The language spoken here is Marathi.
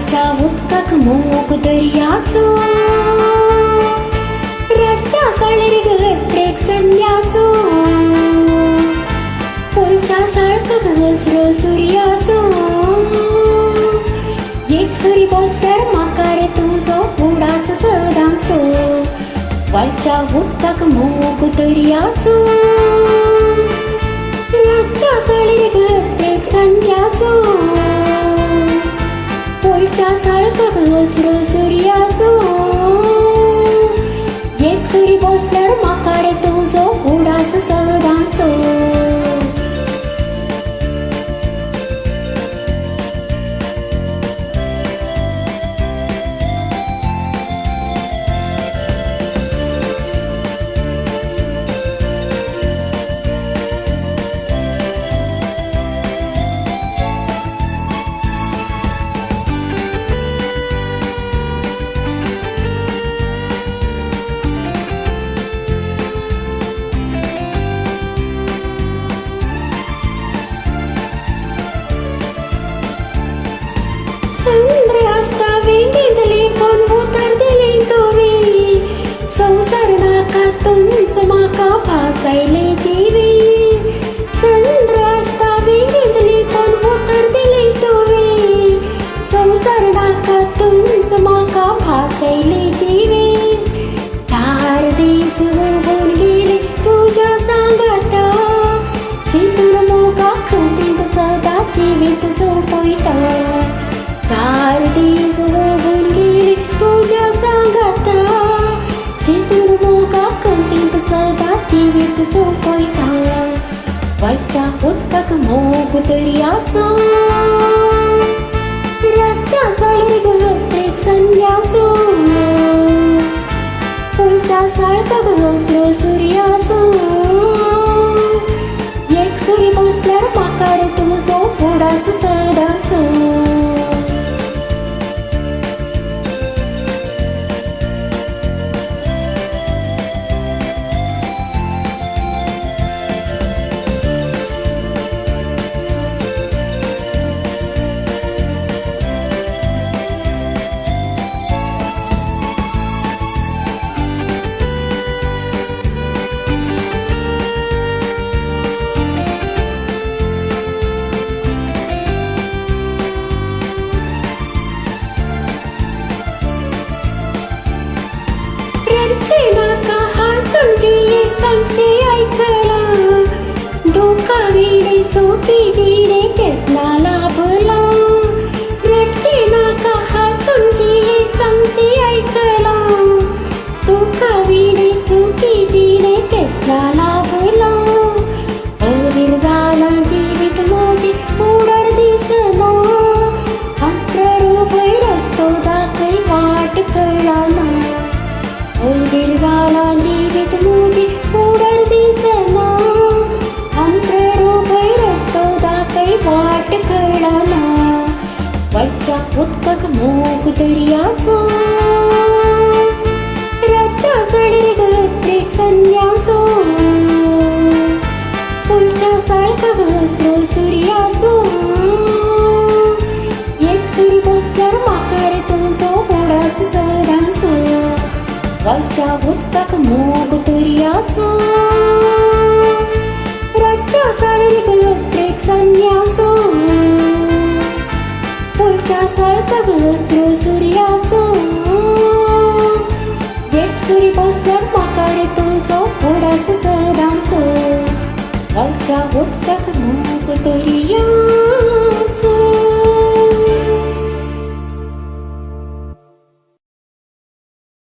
वरच्या उदकाक मोग दर्यासो, रातच्या साळेर घट्रेक संन्यासो, फुलच्या साळकाक हसरो सूर्यासो, एक सुरी बसल्यार म्हाका रे तुजो उडास सदांचो. वरच्या उदकाक मोग दर्यासो, रातच्या साळेर घट्रेक संन्यासो, फुलच्या साळकाक हसरो सूर्यासो, एक सुरी बसल्यार म्हाका रे तुजो उडास सदांचो. चंद्र आसता वेंगेंतले कोण उतरतले तोवे, संवसार नाका तुमच म्हाका भासायले जिवे. चंद्र आसता वेंगेंतले कोण उतरतले तोवे, संवसार नाका तुमच म्हाका भासायले जिवे. 4 दीस उगून गेले तुज्या सांगाता, चिंतून मोगा खंतीत सदा जिवीत सोंपयता. 4 दीस उगून गेले तुज्या सांगाता, चिंतून मोगा खंतीत सदा जिवीत सोंपयता. वरच्या उदकाक मोग दर्यासो, रातच्या साळेर घट्रेक संन्यासो, फुलच्या साळकाक हसरो सूर्यासो, एक सुरी बसल्यार म्हाका रे तुजो उडास सदांचो. रडचे नाका हांसून जिये सांगचे ऐकला, धोका वेडे सोपी जिणे केतना लाभला. रडचे नाका हांसून जिये सांगचे ऐकला, धोका वेडे सोपी जिणे केतना लाभला. अधीर जाला जिवीत मोजी उडार दिसना, अंतरूप रस्तो दाखय वाट कळना. अधीर जाला जिवीत मोजी उडार दिसना, अंतरूप रस्तो दाखय वाट कळना. वरच्या उदकाक मोग दर्यासो, रातच्या साळेर घट्रेक संन्यासो, फुलच्या साळकाक हसरो सूर्यासो, एक सुरी बसल्यार म्हाका रे तुजो उडास सदांचो. वरच्या उदकाक मोग दर्यासो, रातच्या साळेर घट्रेक संन्यासो, फुलच्या साळकाक हसरो सूर्यासो, एक सुरी बसल्यार म्हाका रे तुजो उडास